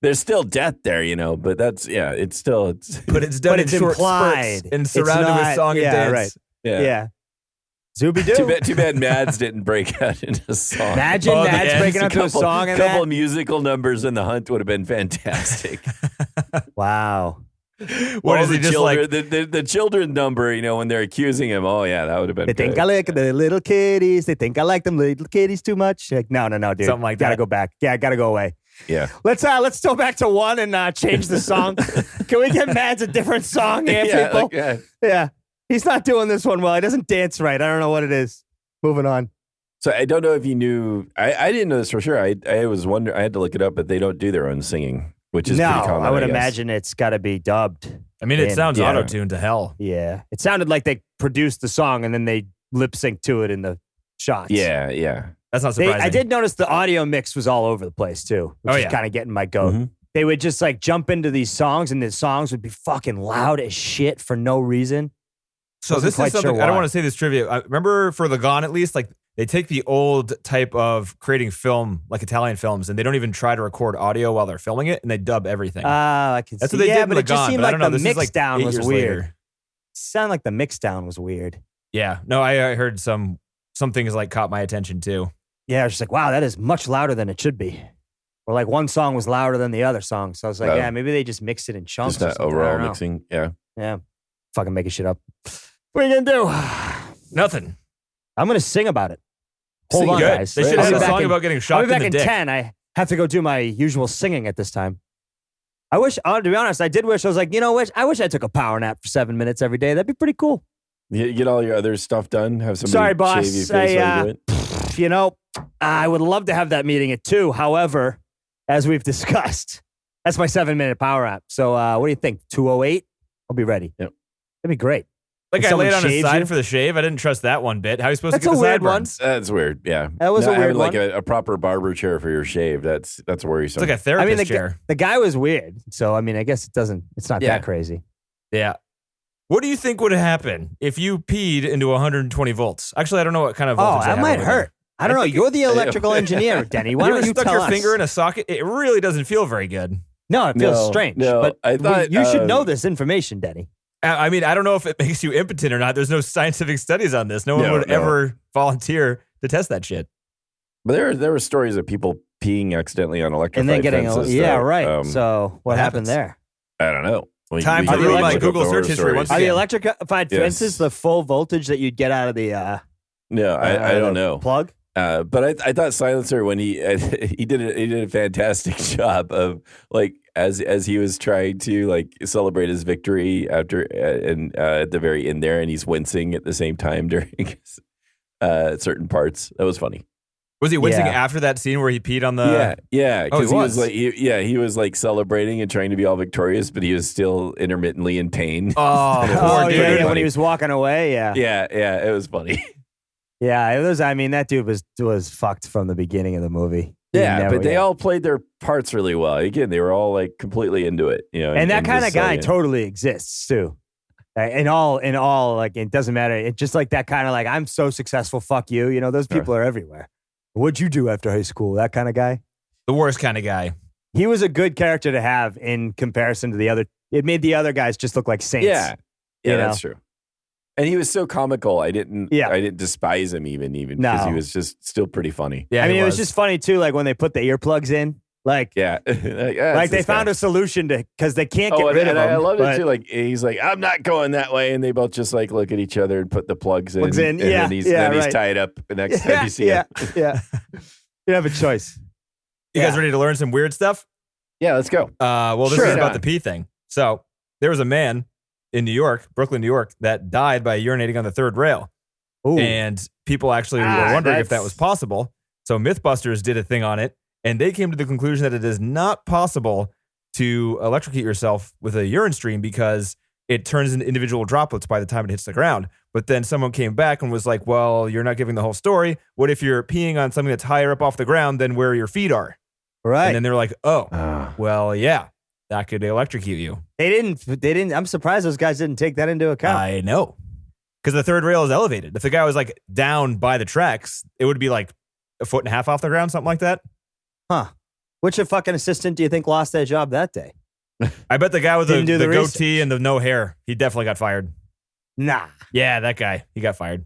there's still death there, you know, but it's still But it's done But in it's short implied. spurts and It's surrounded with not- song and yeah, dance. right. yeah. Yeah. Zooby-Doo. Too bad Mads didn't break out into song. Imagine Oh, the Mads end. breaking out to a song and couple that. musical numbers in the hunt would have been fantastic. Wow. What All is he the just children, like? the children number? You know, when they're accusing him. Oh yeah, that would have been. They think good. I like the little kitties. They think I like them little kitties too much. Like, no, dude. Something like gotta that. go back. Yeah, gotta go away. Yeah. Let's go back to one and change the song. Can we get Mads a different song here, Yeah, people? like, yeah. Yeah. He's not doing this one well. He doesn't dance right. I don't know what it is. Moving on. So I don't know if you knew. I didn't know this for sure. I was wondering. I had to look it up, but they don't do their own singing, which is No, pretty common. I would guess. imagine it's got to be dubbed. I mean, it sounds Yeah. auto-tuned to hell. Yeah. It sounded like they produced the song and then they lip sync to it in the shots. Yeah, yeah. That's not surprising. I did notice the audio mix was all over the place too, which Oh, is yeah. kind of getting my goat. Mhm. They would just like jump into these songs and the songs would be fucking loud as shit for no reason. So Wasn't this is quite something sure I don't why. want to say this trivia. I remember for The Gone, at least, like they take the old type of creating film, like Italian films, and they don't even try to record audio while they're filming it, and they dub everything. I can That's see. what they yeah, did in but The it just Gone. seemed But I like don't know. the This is mix like down 8 was years weird. later. Sounded like the mix down was weird. Yeah. No, I heard some things like caught my attention too. Yeah, I was just like, wow, that is much louder than it should be. Or like one song was louder than the other song. So I was like, Oh. yeah, maybe they just mixed it in chunks. Just or not something. I overall don't know. mixing. Yeah. Yeah, fucking making shit up. What are you gonna do? Nothing. I'm gonna sing about it. Hold Sing on, good. guys. They should I'll have be a back song in- about getting I'll shot be in back the in dick. 10. I have to go do my usual singing at this time. I wish, to be honest, I did wish, I was like, I wish I took a power nap for 7 minutes every day. That'd be pretty cool. You get all your other stuff done. Have somebody Sorry, boss. shave your face while you do it. I would love to have that meeting at 2. However, as we've discussed, that's my 7-minute power nap. So what do you think? 2:08? I'll be ready. Yep. That'd be great. Like If I someone laid on his shaves side you? for the shave. I didn't trust that one bit. How are you supposed That's to get a the weird one. sideburns? That's weird. Yeah. That was a Not weird having like one. a proper barber chair for your shave. That's worrisome. It's like a therapist I mean, chair. the guy was weird. So, I mean, I guess it's not Yeah. that crazy. Yeah. What do you think would happen if you peed into 120 volts? Actually, I don't know what kind of Oh, voltage they that have might over there. hurt. I don't know. think You're the electrical engineer, Denny. Why You don't ever you stuck tell your us? finger in a socket? It really doesn't feel very good. No, it feels No, strange. no, but I thought, you should know this information, Denny. I mean, I don't know if it makes you impotent or not. There's no scientific studies on this. No one would No. ever volunteer to test that shit. But there were stories of people peeing accidentally on electrified And then getting fences. yeah, that, right. So what happened happens? there? I don't know. Time can to really read my look up Google the search horror history once stories. Are the again. electrified Yes. fences the full voltage that you'd get out of the No, I don't know. plug? But I thought Silencer, when he did a fantastic job of like as he was trying to like celebrate his victory after and at the very end there, and he's wincing at the same time during certain parts. That was funny. Was he wincing after that scene where he peed on the? Yeah, because he he was was like, he was like celebrating and trying to be all victorious, but he was still intermittently in pain. Oh, poor dude. Yeah, when he was walking away, yeah, it was funny. Yeah, it was. I mean, that dude was fucked from the beginning of the movie. But they all played their parts really well. Again, they were all like completely into it, you know. And that kind of guy totally exists too. In all, like it doesn't matter. It's just like that kind of like I'm so successful. Fuck you. You know, those people are everywhere. What'd you do after high school? That kind of guy. The worst kind of guy. He was a good character to have in comparison to the other. It made the other guys just look like saints. Yeah, that's true. And he was so comical. I didn't despise him even because he was just still pretty funny. Yeah, I mean, it was just funny too. Like when they put the earplugs in, like like they found a solution to because they can't get rid of them. I loved it too. Like he's like, I'm not going that way, and they both just like look at each other and put the plugs in. And then he's tied up the next time you see him. Yeah, you have a choice. You guys ready to learn some weird stuff? Yeah, let's go. Well, this is about the pee thing. So there was a man in New York, Brooklyn, New York, that died by urinating on the third rail. Ooh. And people actually were wondering if that was possible. So Mythbusters did a thing on it, and they came to the conclusion that it is not possible to electrocute yourself with a urine stream because it turns into individual droplets by the time it hits the ground. But then someone came back and was like, well, you're not giving the whole story. What if you're peeing on something that's higher up off the ground than where your feet are? Right. And then they're like, well, yeah, that could electrocute you. They didn't. I'm surprised those guys didn't take that into account. I know. Because the third rail is elevated. If the guy was like down by the tracks, it would be like a foot and a half off the ground, something like that. Huh. Which fucking assistant do you think lost their job that day? I bet the guy with the research. goatee and the no hair, he definitely got fired. Nah. Yeah, that guy. He got fired.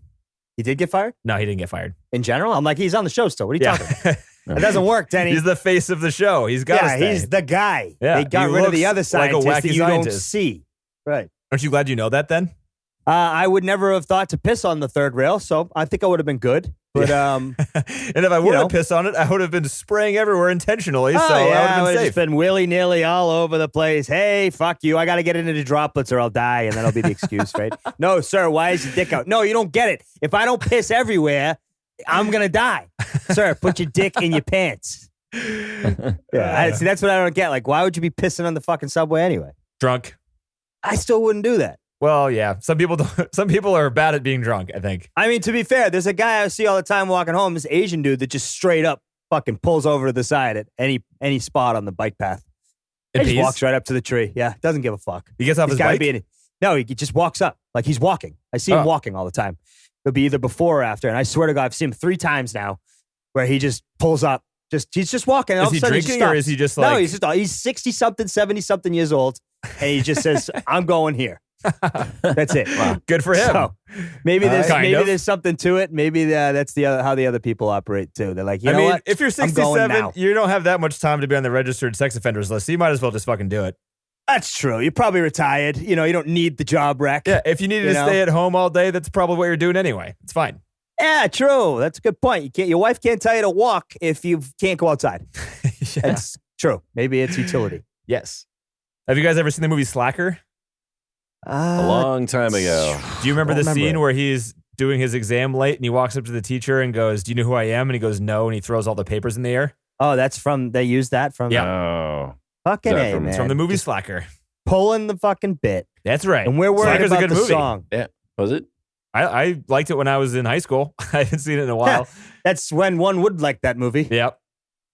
He did get fired? No, he didn't get fired. In general? I'm like, he's on the show still. What are you talking about? That doesn't work, Denny. He's the face of the show. He's got to stay. He's the guy. Yeah, they got he rid of the looks other like a scientists wacky that you scientist. don't see. Right. Aren't you glad you know that then? I would never have thought to piss on the third rail, so I think I would have been good. But and if I were to piss on it, I would have been spraying everywhere intentionally. So I would have been safe. Just been willy-nilly all over the place. Hey, fuck you. I got to get into the droplets or I'll die. And that'll be the excuse, right? No, sir, why is your dick out? No, you don't get it. If I don't piss everywhere, I'm going to die. Sir, put your dick in your pants. See, that's what I don't get. Like, why would you be pissing on the fucking subway anyway? Drunk. I still wouldn't do that. Well, yeah. Some people don't, some people are bad at being drunk, I think. I mean, to be fair, there's a guy I see all the time walking home, this Asian dude that just straight up fucking pulls over to the side at any spot on the bike path. And just walks right up to the tree. Yeah, doesn't give a fuck. He gets off his bike? No, he just walks up. Like he's walking. I see him walking all the time. It'll be either before or after. And I swear to God, I've seen him 3 times now where he just pulls up. He's just walking. And is he drinking or is he just like... No, he's 60-something, 70-something years old. And he just says, I'm going here. That's it. Wow. Good for him. So, maybe there's something to it. Maybe that's how the other people operate too. They're like, you know what? If you're 67, you don't have that much time to be on the registered sex offenders list. So you might as well just fucking do it. That's true. You're probably retired. You know, you don't need the job wreck. Yeah, if you needed to stay at home all day, that's probably what you're doing anyway. It's fine. Yeah, true. That's a good point. Your wife can't tell you to walk if you can't go outside. That's true. Maybe it's utility. Yes. Have you guys ever seen the movie Slacker? A long time ago. Do you remember the scene where he's doing his exam late and he walks up to the teacher and goes, "Do you know who I am?" And he goes, "No," and he throws all the papers in the air. Oh, they used that from fucking A, man. It's from the movie Slacker. Pulling the fucking bit. That's right. And we're worried Slacker's about a good the movie. song. Yeah. Was it? I liked it when I was in high school. I haven't seen it in a while. That's when one would like that movie. Yep.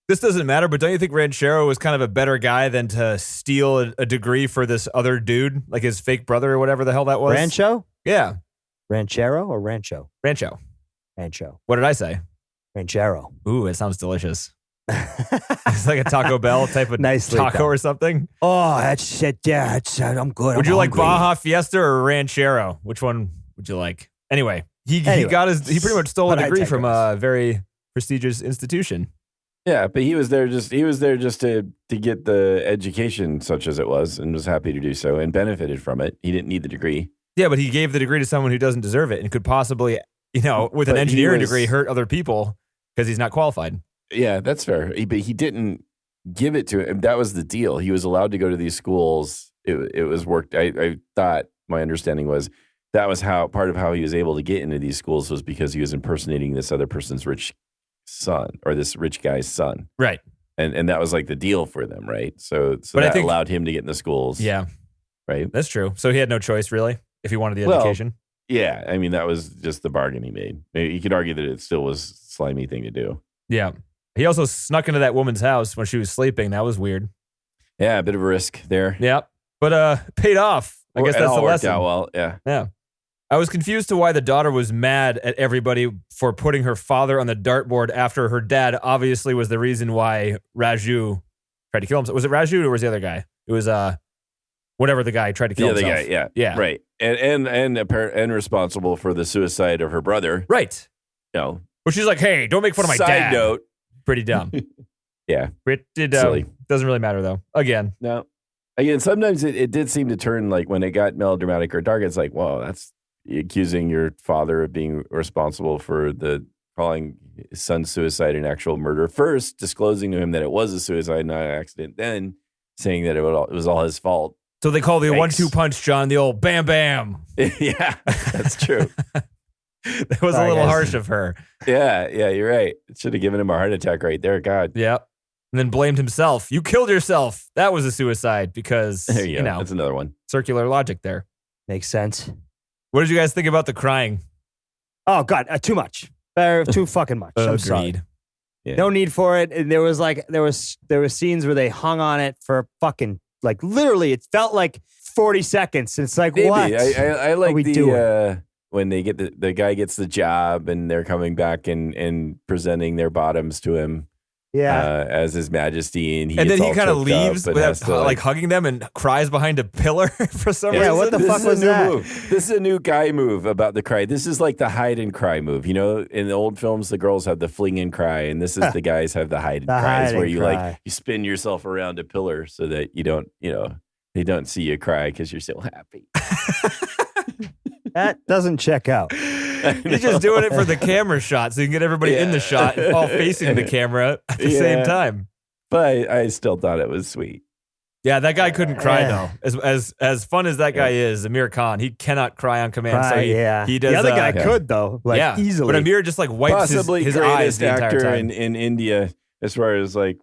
This doesn't matter, but don't you think Rancho was kind of a better guy than to steal a degree for this other dude, like his fake brother or whatever the hell that was? Rancho? Yeah. Ranchero or Rancho? Rancho. Rancho. What did I say? Ranchero. Ooh, it sounds delicious. It's like a Taco Bell type of taco or something. Oh, that's shit. Yeah, I'm good. Would you like Baja Fiesta or Ranchero? Which one would you like? Anyway, he pretty much stole a degree from a very prestigious institution. Yeah, but he was there just to get the education such as it was, and was happy to do so and benefited from it. He didn't need the degree. Yeah, but he gave the degree to someone who doesn't deserve it and could possibly, with an engineering degree, hurt other people because he's not qualified. Yeah, that's fair. But he didn't give it to him. That was the deal. He was allowed to go to these schools. It was worked. I thought my understanding was that was how part of how he was able to get into these schools was because he was impersonating this other person's rich son or this rich guy's son. Right. And that was like the deal for them, right? So But I that think- allowed him to get in the schools. Yeah, Right. that's true. So he had no choice, really, if he wanted the Well, education. Yeah. I mean, that was just the bargain he made. Maybe you could argue that it still was a slimy thing to do. Yeah. He also snuck into that woman's house when she was sleeping. That was weird. Yeah, a bit of a risk there. Yeah. But paid off. I guess It that's all the worked lesson. out well. Yeah. Yeah. I was confused to why the daughter was mad at everybody for putting her father on the dartboard after her dad obviously was the reason why Raju tried to kill himself. Was it Raju or was the other guy? It was whatever the guy tried to kill The other himself. guy, Yeah. right, and responsible for the suicide of her brother. Right. You know, Well, she's like, hey, don't make fun of my side dad. note, Pretty dumb. yeah, Pretty dumb. Silly. Doesn't really matter though. Again. no. Again, sometimes it did seem to turn like when it got melodramatic or dark. It's like, whoa, that's accusing your father of being responsible for the calling his son's suicide an actual murder. First, disclosing to him that it was a suicide, not an accident. Then saying that it was all his fault. So they call the Yikes. 1-2 punch, John, the old bam bam. Yeah, that's true. That was Sorry, a little guys. harsh of her. Yeah, you're right. It should have given him a heart attack right there. God. Yep. And then blamed himself. You killed yourself. That was a suicide because, There you you go. know, That's another one. circular logic there. Makes sense. What did you guys think about the crying? Oh God, too much. Too fucking much. I'm sorry. Agreed. Yeah. No need for it. And there were scenes where they hung on it for fucking like literally. It felt like 40 seconds. It's like Maybe. what? I like we doing? when they get the guy gets the job and they're coming back and presenting their bottoms to him Yeah. as His Majesty, and And gets then he all kind of choked up leaves and without has to, like hugging them and cries behind a pillar for some Yeah, reason. what the this fuck is a was new that? move. This is a new guy move about the cry. This is like the hide and cry move. You know, in the old films, the girls have the fling and cry, and this is the guys have the hide and The cries, hide where and you cry. like you spin yourself around a pillar so that you don't, they don't see you cry because you're so happy. That doesn't check out. He's just doing it for the camera shot so you can get everybody in the shot all facing the camera at the same Yeah. time. But I still thought it was sweet. Yeah, that guy couldn't cry Yeah. though. As fun as that guy is, Amir Khan, he cannot cry on command. So he does. The other guy yeah. could though, like yeah, easily. But Amir just like wipes Possibly his eyes greatest the entire actor time. in India as far as like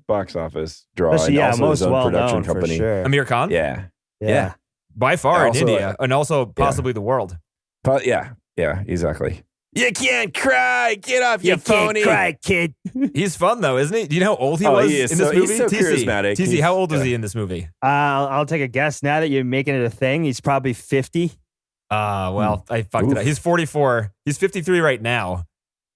box office draw, Especially, and yeah, also most his own well production known company. for sure. Amir Khan, Yeah. Yeah. by far in Also, India, and also possibly the world. But yeah, exactly. You can't cry. Get off You your phony. can't cry, kid. He's fun though, isn't he? Do you know how old he Oh, was he is in this so- movie? he's so TC, charismatic. TC, how old was Yeah. he in this movie? I'll take a guess now that you're making it a thing. He's probably 50. Well, I fucked it up. He's 44. He's 53 right now.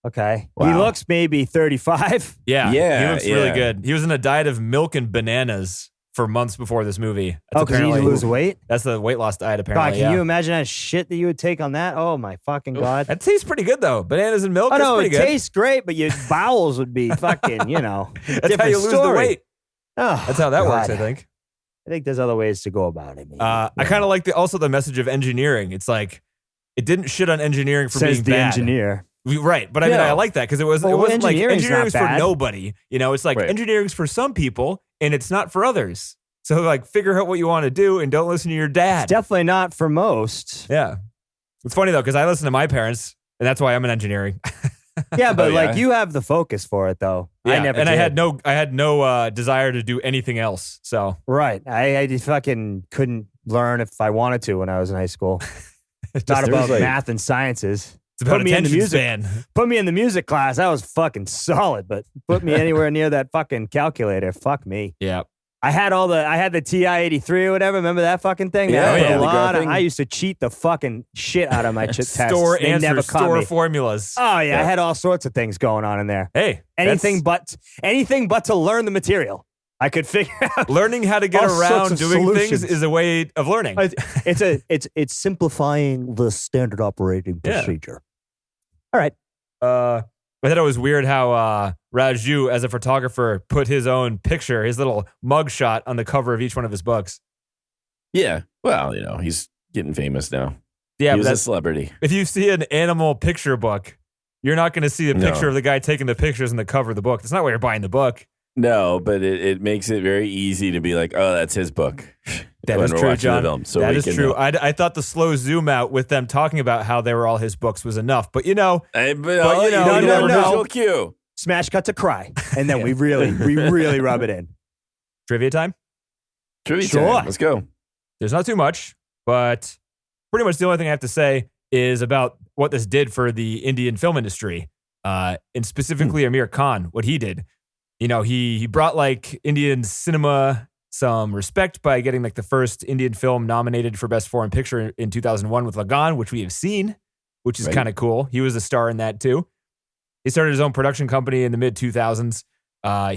Okay. Wow. He looks maybe 35. Yeah, Yeah, he looks really yeah. good. He was in a diet of milk and bananas for months before this movie. That's Because he needs to lose weight. That's the weight loss diet, God, apparently. can yeah. you imagine that shit that you would take on that? Oh my fucking God. That tastes pretty good though. Bananas and milk. Oh that's no, pretty it good. tastes great, but your bowels would be fucking, That's how different you lose story. the weight. Oh, That's how that works, God. I think. I think there's other ways to go about it. Maybe. I kind of like also the message of engineering. It's like it didn't shit on engineering for Says being the bad. engineer. Right, but I mean, Yeah. I like that because it wasn't like engineering's not engineering's for bad. nobody. You know, it's like Right. engineering's for some people and it's not for others. So like, figure out what you want to do and don't listen to your dad. It's definitely not for most. Yeah, it's funny though because I listen to my parents and that's why I'm in engineering. Yeah, but Oh, like yeah. you have the focus for it though. I never and did. I had no desire to do anything else. So Right. I just fucking couldn't learn if I wanted to when I was in high school. Not there about was, like- math and sciences. it's about Put me in the attention music. span. Put me in the music class. I was fucking solid, but put me anywhere near that fucking calculator. Fuck me. Yeah, I had the TI-83 or whatever. Remember that fucking thing? Yeah, That was yeah, a the lot of, graphing. I used to cheat the fucking shit out of my tests. store They never answers, caught store me. formulas. Oh yeah, I had all sorts of things going on in there. Hey, Anything that's- but to learn the material. I could figure out. learning how to get all sorts around of doing solutions. things is a way of learning. It's simplifying the standard operating Yeah. procedure. All right. I thought it was weird how Raju, as a photographer, put his own picture, his little mug shot on the cover of each one of his books. Yeah. Well, he's getting famous now. Yeah, he but was a that's, celebrity. if you see an animal picture book, You're not going to see a No. picture of the guy taking the pictures in the cover of the book. That's not why you're buying the book. No, but it makes it very easy to be like, oh, that's his book. That when is we're true, watching John. the film. So that we is can true. know. I thought the slow zoom out with them talking about how they were all his books was enough. But But you know, no, no. visual cue. Smash cut to cry, and then we really rub it in. trivia time. Trivia Sure. time. Let's go. There's not too much, but pretty much the only thing I have to say is about what this did for the Indian film industry, and specifically Amir Khan, what he did. You know, he brought like Indian cinema some respect by getting like the first Indian film nominated for Best Foreign Picture in 2001 with Lagan, which we have seen, which is Right. kind of cool. He was a star in that too. He started his own production company in the mid 2000s.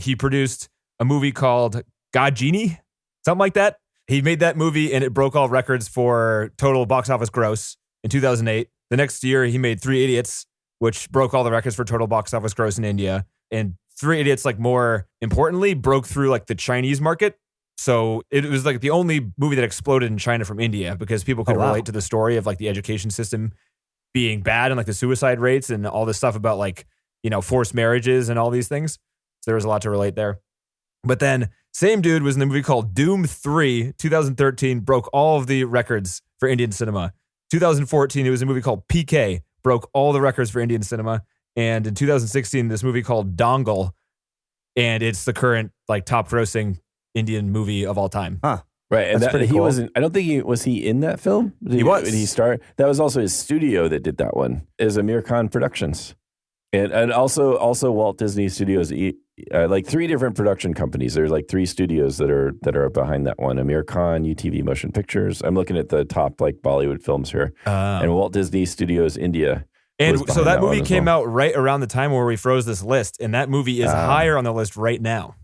He produced a movie called Gajini, something like that. He made that movie and it broke all records for total box office gross in 2008. The next year, he made Three Idiots, which broke all the records for total box office gross in India. And Three Idiots, like more importantly, broke through like the Chinese market. So it was like the only movie that exploded in China from India because people could Oh, wow. relate to the story of like the education system being bad and like the suicide rates and all this stuff about like, you know, forced marriages and all these things. So there was a lot to relate there. But then same dude was in the movie called Doom 3, 2013, broke all of the records for Indian cinema. 2014, it was a movie called PK, broke all the records for Indian cinema. And in 2016, this movie called Dongle, and it's the current like top grossing Indian movie of all time. Right, and That's pretty he cool. wasn't. I don't think he was. He in that film. He was. Did he start? That was also his studio that did that one. Is Amir Khan Productions, and also Walt Disney Studios. Like 3 different production companies. There's like 3 studios that are behind that one. Amir Khan, UTV Motion Pictures. I'm looking at the top like Bollywood films here, and Walt Disney Studios India. And was so behind that that one movie as came well. out right around the time where we froze this list, and that movie is higher on the list right now.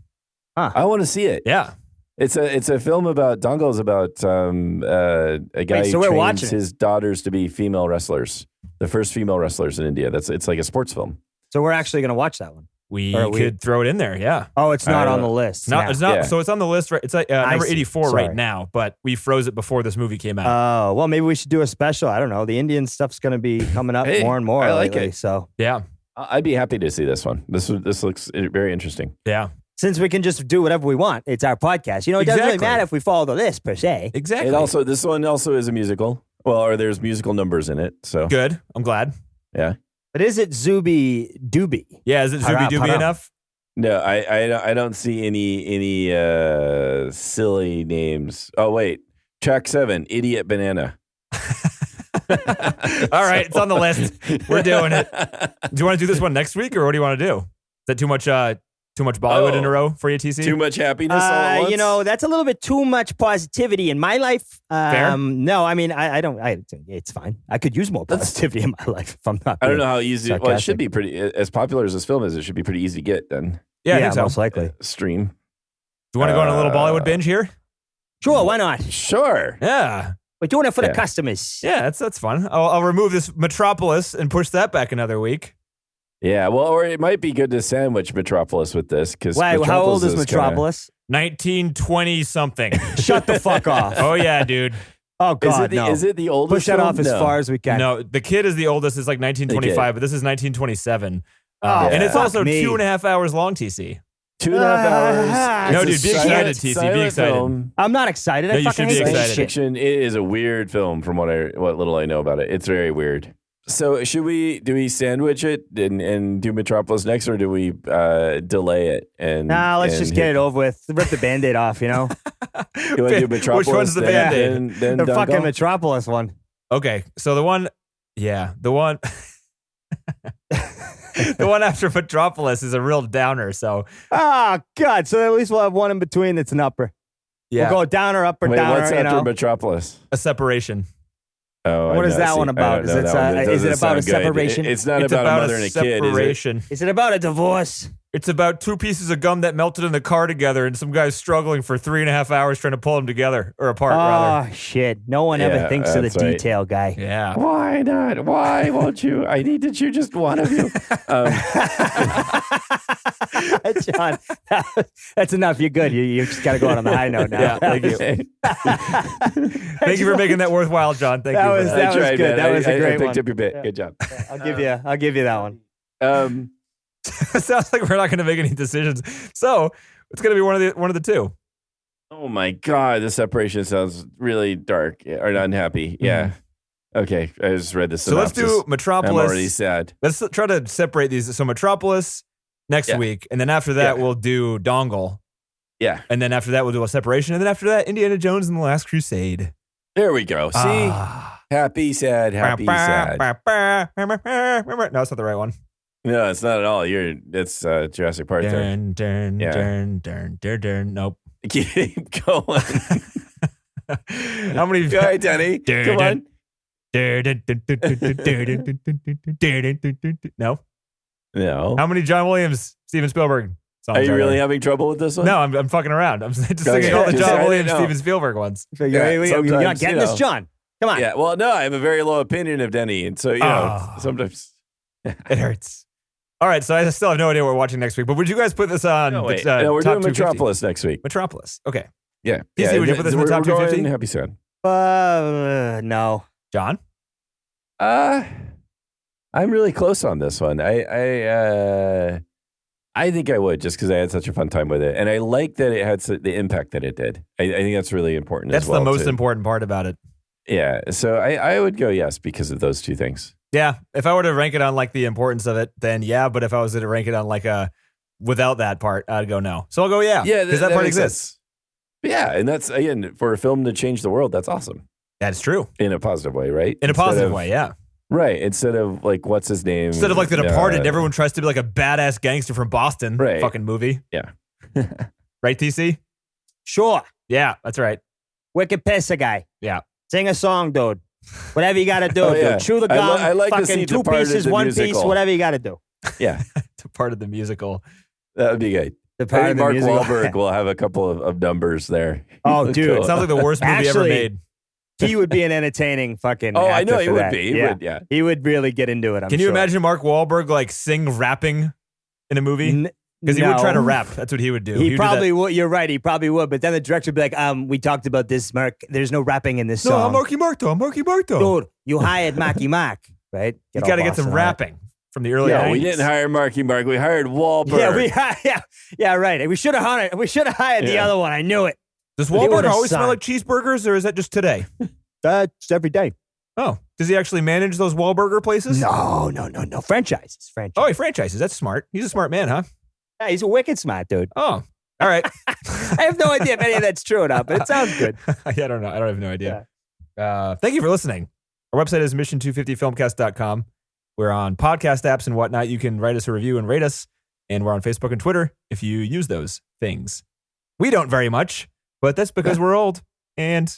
I want to see it. Yeah. It's a film about Dongle is about a guy so who we're trains watching it. his daughters to be female wrestlers, the first female wrestlers in India. It's like a sports film. So we're actually going to watch that one. We Or we- could throw it in there. Yeah. Oh, it's not I on don't the know. list. Not, now. it's not. Yeah. So it's on the list, right? It's like number see. 84 Sorry. right now, but we froze it before this movie came out. Oh, well, maybe we should do a special. I don't know. The Indian stuff's going to be coming up Hey, more and more I like lately. it. So Yeah. I'd be happy to see this one. This looks very interesting. Yeah. since we can just do whatever we want, it's our podcast. You know, it doesn't really Exactly. matter if we follow the list per se. Exactly. This one also is a musical. Well, or there's musical numbers in it. So Good. I'm glad. yeah. But is it Zuby Dooby? Yeah. Is it Hara, Zuby Dooby hara. enough? No, I don't see any silly names. Oh wait, track 7, Idiot Banana. All right. It's on the list. We're doing it. Do you want to do this one next week or what do you want to do? Is that too much Bollywood in a row for you, TC? Too much happiness all at once? You know, that's a little bit too much positivity in my life. Fair? No, I mean, I don't. It's fine. I could use more positivity in my life if I'm not. I don't being know how easy. Well, it sarcastic. should be pretty. As popular as this film is, it should be pretty easy to get then. Yeah, I think so. most likely. Stream. Do you want to go on a little Bollywood binge here? Sure, why not? Sure. Yeah. We're doing it for the Yeah. customers. Yeah, that's fun. I'll remove this Metropolis and push that back another week. Yeah. Well, or it might be good to sandwich Metropolis with this because. Why? How old is Metropolis? 1920 something. Shut the fuck off. Oh yeah, dude. Oh God, no. Is it the oldest? Push that film? off as No. far as we can. No, the kid is the oldest. It's like 1925, but this is 1927. Oh, And it's fuck also me. 2.5 hours long, TC. 2.5 hours. No, It's dude, a be excited, TC, be silent excited. film. I'm not excited. No, I you fucking should be hate that excited. shit. Fiction. It is a weird film from what little I know about it. It's very weird. So do we sandwich it and do Metropolis next, or do we delay it? And Nah, let's just get it over with. Rip the Band-Aid off, you know? You want to do Metropolis? Which one's the then- Band-Aid? Then The Dunkel? fucking Metropolis one. Okay, so the one the one after Metropolis is a real downer. So Oh, God. So at least we'll have one in between that's an upper. yeah, We'll go downer, upper, Wait, downer, what's you after know? Metropolis? a separation. Oh, What I is know. that one I about? don't know Is that one. it, It is it doesn't about a sound good. separation? It's not It's about a about mother a and a kid, is it? separation. Is it about a divorce? It's about 2 pieces of gum that melted in the car together, and some guys struggling for 3.5 hours trying to pull them together or apart, rather. Oh, shit. No one Yeah, ever thinks of the that's right. detail, guy. Yeah. Why not? Why won't you? I need to choose just one of you. John, that's enough. You're good. You just got to go out on the high note now. Yeah, thank you. Thank you for making that worthwhile, John. Thank That you. For was- that. that I tried, good. man. That was a I great picked one. up your bit. Yeah. Good job. I'll give you that one. Sounds like we're not going to make any decisions. So it's going to be one of the two. Oh my God, the separation sounds really dark or unhappy. Yeah. Okay, I just read the So let's synopsis. do Metropolis. I'm already sad. Let's try to separate these. So Metropolis next week, and then after that we'll do Dongle, Yeah, and then after that we'll do a separation, and then after that Indiana Jones and the Last Crusade. there we go. See, happy, sad, happy, sad. No, it's not the right one. No, it's not at all. It's Jurassic Park. There. Nope. Keep going. How many? Go ahead, Denny. Come on. No. No. How many John Williams, Steven Spielberg songs Are you really there? having trouble with this one? No, I'm fucking around. I'm just Okay. singing all the Just John I Williams, didn't know. Steven Spielberg ones. So you're not sometimes, getting you this, know. John. Come on. Yeah. Well, no, I have a very low opinion of Denny, and so sometimes It hurts. All right, so I still have no idea what we're watching next week. But would you guys put this on? no, wait. the, No, we're top doing 250? Metropolis next week. Metropolis. Okay. Yeah. PC, would you put this in the top we're going 250? Happy sad. No. John? I'm really close on this one. I think I would just because I had such a fun time with it, and I like that it had the impact that it did. I think that's really important. That's as well, the most too. important part about it. Yeah. So I would go yes because of those two things. Yeah. If I were to rank it on like the importance of it, then yeah. But if I was to rank it on like without that part, I'd go no. So I'll go yeah. Yeah, because that part makes exists. sense. Yeah, and that's again for a film to change the world. That's awesome That's true. in a positive way, right? In a positive way, yeah. Right. Instead of like what's his name? Instead of like The Departed, everyone tries to be like a badass gangster from Boston. Right. Fucking movie. Yeah. Right, TC? Sure. Yeah, that's right. Wicked pisser guy. Yeah. Sing a song, dude. Whatever you got to do, Oh, yeah. dude. Chew the I gum. like to fucking see two Departed pieces, the one piece, musical. whatever you got to do. Yeah, Departed the musical. that would be good. I Departed think the Mark musical. Wahlberg will have a couple of numbers there. Oh, dude. It sounds like the worst movie ever Actually, made. He would be an entertaining fucking Oh, I actor know he for would that. be. He yeah. would, yeah. He would really get into it, I'm Can you sure. imagine Mark Wahlberg like sing rapping in a movie? Because he would try to rap. That's what he would do. He would probably would. You're right. He probably would. But then the director would be like, we talked about this, Mark. There's no rapping in this do that. No, song. I'm Marky Mark though. I'm Marky Mark though. Dude, you hired Marky Mark, right? You got to get some rapping from the early 90s. No, we didn't hire Marky Mark. We hired Wahlberg. Yeah, right. We should have hired. We should have hired the Yeah. other one. I knew it. Does But he Wahlberg would've always smell signed. like cheeseburgers, or is that just today? That's every day. Oh, does he actually manage those Wahlburger places? No. Franchises. Oh, he franchises. That's smart. He's a smart man, huh? Yeah, he's a wicked smart dude. Oh, all right. I have no idea if any of that's true or not, but it sounds good. I don't know. I don't have no idea. Thank you for listening. Our website is mission250filmcast.com. We're on podcast apps and whatnot. You can write us a review and rate us. And we're on Facebook and Twitter if you use those things. We don't very much, but that's because we're old and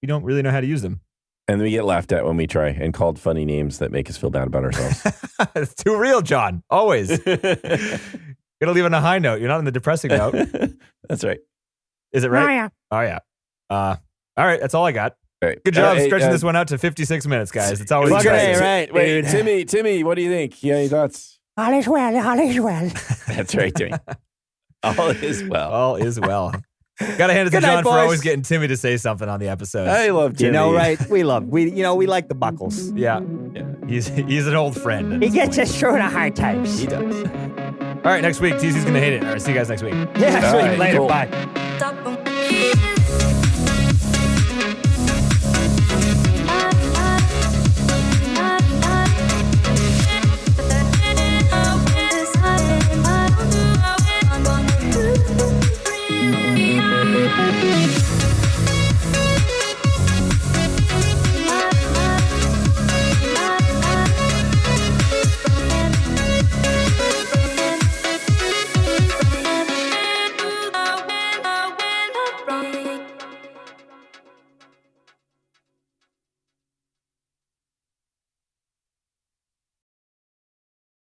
we don't really know how to use them. And we get laughed at when we try and called funny names that make us feel bad about ourselves. It's too real, John. Always. Gotta leave on a high note. You're not on the depressing note. That's right. Is it right? Oh, yeah. All right. That's all I got. All right. Good job Hey, stretching this one out to 56 minutes, guys. It's always Fucking exciting. A, right, Wait, dude. Timmy, what do you think? You got any thoughts? All is well. That's right, Timmy. All is well. All is well. Gotta hand it to Good night, John for boys. always getting Timmy to say something on the episode. I love Timmy. You know, right? We like the buckles. Yeah. He's an old friend. He gets us through the hard times. He does. All right, next week, TC's gonna hate it. All right, see you guys next week. Yeah, All sweet. right, Later. cool. Bye. Stop